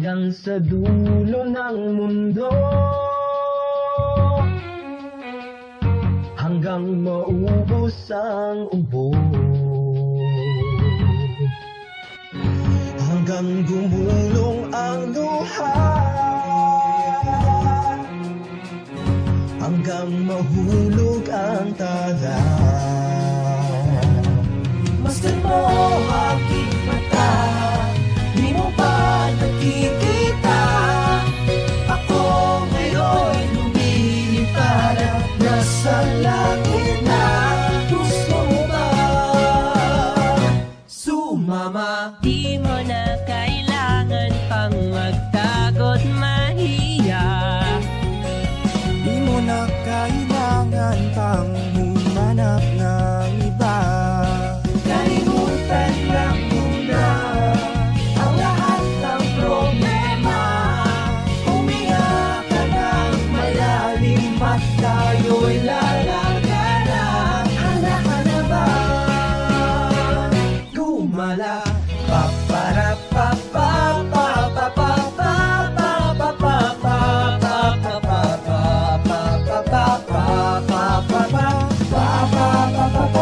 hanggang sa dulo ng mundo, hanggang maubos ang ubo, hanggang gumulong ang luha, hanggang mahulog ang tala. Masdan mo aking mata, di mo ba nakikita? Ako ngayon lumilipad at nasa langit na. Gusto mo ba sumama? Di mo na kailangan pang magtago't mahiya. Di mo na kailangan pang humanap ng iba. Kalimutan lang muna ang lahat ng problema. Huminga ka ng malalim at tayo'y lalagana. Handa ka na ba gumala? Papara papa papa papa papa papa papa papa papa papa papa papa papa papa